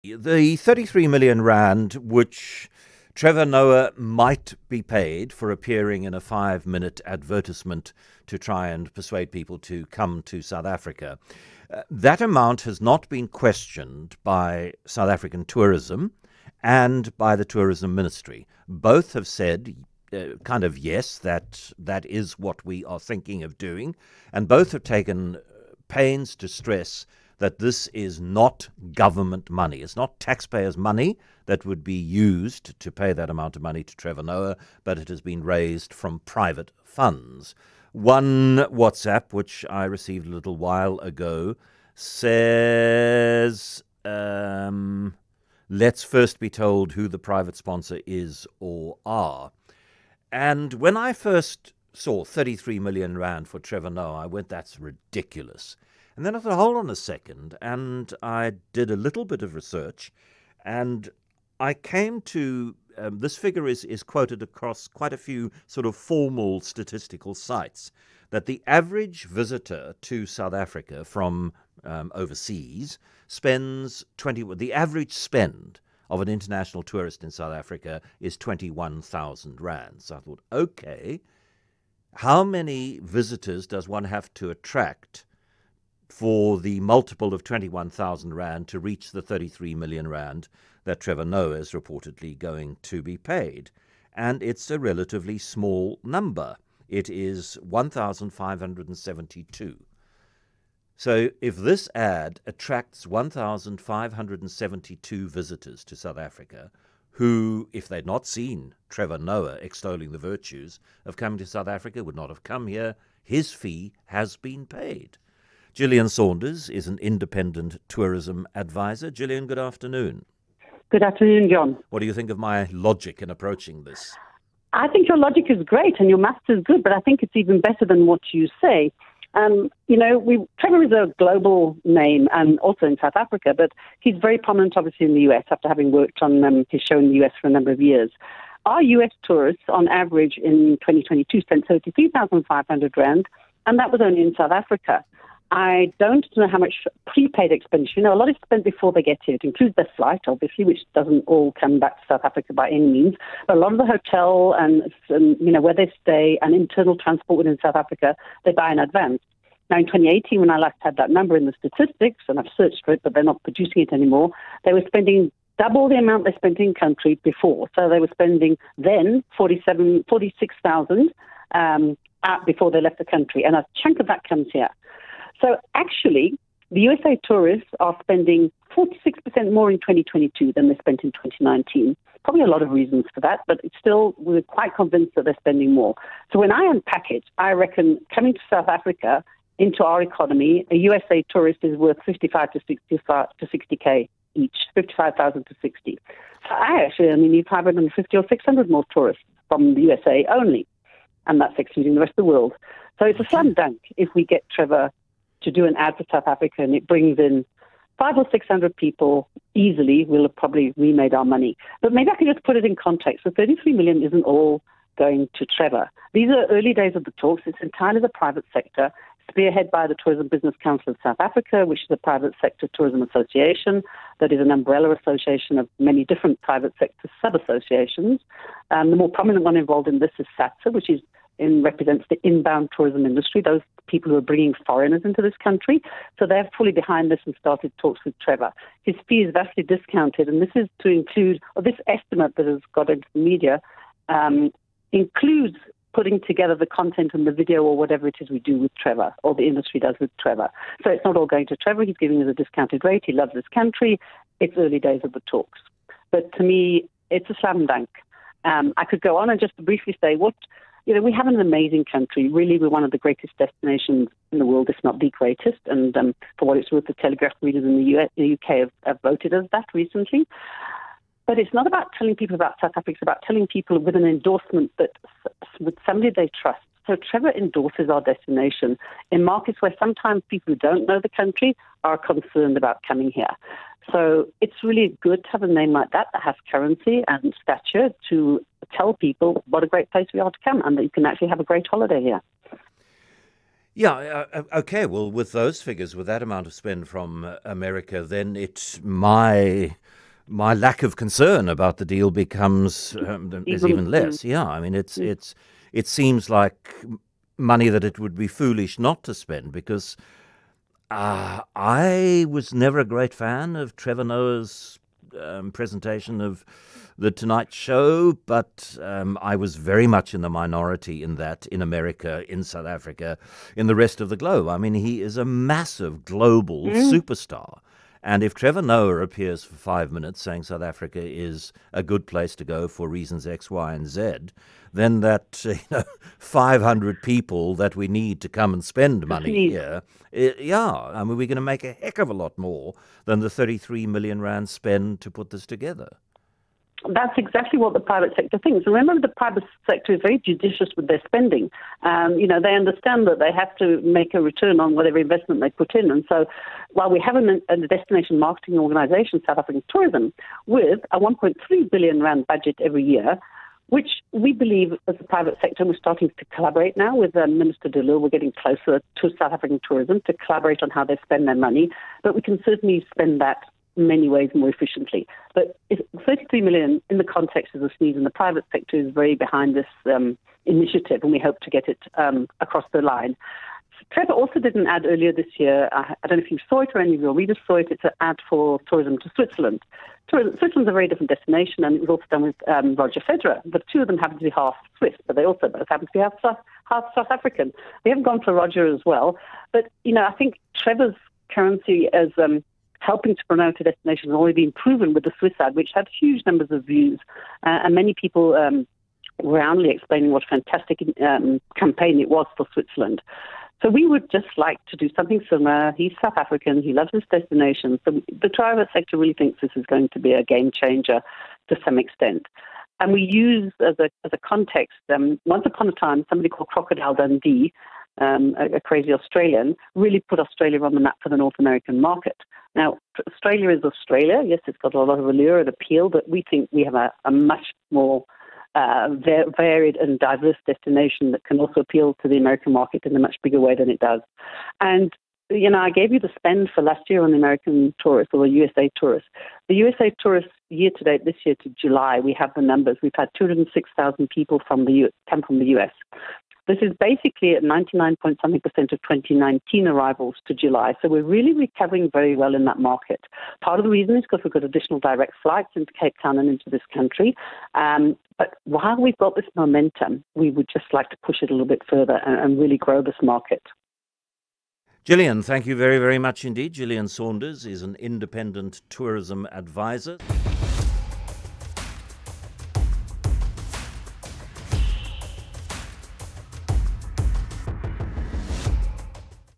The 33 million rand, which Trevor Noah might be paid for appearing in a 5-minute advertisement to try and persuade people to come to South Africa, that amount has not been questioned by South African tourism and by the tourism ministry. Both have said kind of yes, that is what we are thinking of doing, and both have taken pains to stress that this is not government money. It's not taxpayers' money that would be used to pay that amount of money to Trevor Noah, but it has been raised from private funds. One WhatsApp, which I received a little while ago, says, let's first be told who the private sponsor is or are. And when I first saw 33 million rand for Trevor Noah, I went, that's ridiculous. And then I thought, hold on a second, and I did a little bit of research, and I came to this figure is quoted across quite a few sort of formal statistical sites, that the average visitor to South Africa from overseas spends the average spend of an international tourist in South Africa is 21,000 rand. So I thought, okay, how many visitors does one have to attract for the multiple of 21,000 rand to reach the 33 million rand that Trevor Noah is reportedly going to be paid? And it's a relatively small number. It is 1,572. So if this ad attracts 1,572 visitors to South Africa, who, if they'd not seen Trevor Noah extolling the virtues of coming to South Africa, would not have come here, his fee has been paid. Gillian Saunders is an independent tourism advisor. Gillian, good afternoon. Good afternoon, John. What do you think of my logic in approaching this? I think your logic is great and your maths is good, but I think it's even better than what you say. Trevor is a global name and also in South Africa, but he's very prominent, obviously, in the US after having worked on his show in the US for a number of years. Our US tourists, on average, in 2022 spent 33,500 rand, and that was only in South Africa. I don't know how much prepaid expenditure. A lot is spent before they get here. It includes their flight, obviously, which doesn't all come back to South Africa by any means. But a lot of the hotel and where they stay and internal transport within South Africa, they buy in advance. Now, in 2018, when I last had that number in the statistics, and I've searched for it, but they're not producing it anymore, they were spending double the amount they spent in country before. So they were spending then 46,000 before they left the country, and a chunk of that comes here. So actually, the USA tourists are spending 46% more in 2022 than they spent in 2019. Probably a lot of reasons for that, but it's still, we're quite convinced that they're spending more. So when I unpack it, I reckon coming to South Africa, into our economy, a USA tourist is worth 55 to 60K each, 55,000 to 60. So I need 550 or 600 more tourists from the USA only, and that's excluding the rest of the world. So it's a slam dunk if we get Trevor to do an ad for South Africa and it brings in 500 or 600 people easily, we'll have probably remade our money. But maybe I can just put it in context. The 33 million isn't all going to Trevor. These are early days of the talks. It's entirely the private sector, spearheaded by the Tourism Business Council of South Africa, which is a private sector tourism association that is an umbrella association of many different private sector sub-associations. The more prominent one involved in this is SATSA, which represents the inbound tourism industry, those people who are bringing foreigners into this country. So they're fully behind this and started talks with Trevor. His fee is vastly discounted, and this is to include, or this estimate that has got into the media includes putting together the content and the video or whatever it is we do with Trevor, or the industry does with Trevor. So it's not all going to Trevor. He's giving us a discounted rate. He loves this country. It's early days of the talks. But to me, it's a slam dunk. I could go on and just briefly say we have an amazing country. Really, we're one of the greatest destinations in the world, if not the greatest. And for what it's worth, the Telegraph readers in the UK have voted us that recently. But it's not about telling people about South Africa. It's about telling people with an endorsement that with somebody they trust. So Trevor endorses our destination in markets where sometimes people who don't know the country are concerned about coming here. So it's really good to have a name like that has currency and stature to tell people what a great place we are to come and that you can actually have a great holiday here. Yeah, okay, well, with those figures, with that amount of spend from America, then my my lack of concern about the deal becomes is even less. Yeah, I mean, it seems like money that it would be foolish not to spend, because I was never a great fan of Trevor Noah's presentation of The Tonight Show, but I was very much in the minority in that, in America, in South Africa, in the rest of the globe. I mean, he is a massive global superstar. And if Trevor Noah appears for 5 minutes saying South Africa is a good place to go for reasons X, Y, and Z, then that 500 people that we need to come and spend money here, I mean, we're going to make a heck of a lot more than the 33 million rand spend to put this together. That's exactly what the private sector thinks. Remember, the private sector is very judicious with their spending. They understand that they have to make a return on whatever investment they put in. And so while we have a destination marketing organisation, South African Tourism, with a 1.3 billion rand budget every year, which we believe as a private sector, we're starting to collaborate now with Minister Dulu. We're getting closer to South African tourism to collaborate on how they spend their money. But we can certainly spend that many ways more efficiently. But 33 million in the context of the sneeze, and the private sector is very behind this initiative, and we hope to get it across the line. Trevor also did an ad earlier this year. I don't know if you saw it or any of your readers saw it. It's an ad for tourism to Switzerland. Switzerland's a very different destination, and it was also done with Roger Federer. The two of them happen to be half Swiss, but they also both happen to be half South African. They haven't gone for Roger as well. But, I think Trevor's currency as helping to promote a destination has already been proven with the Swiss ad, which had huge numbers of views. And many people roundly explaining what a fantastic campaign it was for Switzerland. So we would just like to do something similar. He's South African. He loves this destination. So the private sector really thinks this is going to be a game changer to some extent. And we use as a context, once upon a time, somebody called Crocodile Dundee, a crazy Australian, really put Australia on the map for the North American market. Now, Australia is Australia. Yes, it's got a lot of allure and appeal, but we think we have a much more varied and diverse destination that can also appeal to the American market in a much bigger way than it does. And, I gave you the spend for last year on the American tourists or the USA tourists. The USA tourists year to date, this year to July, we have the numbers. We've had 206,000 people come from the US. This is basically at 99.something% of 2019 arrivals to July. So we're really recovering very well in that market. Part of the reason is because we've got additional direct flights into Cape Town and into this country. But while we've got this momentum, we would just like to push it a little bit further and really grow this market. Gillian, thank you very, very much indeed. Gillian Saunders is an independent tourism advisor.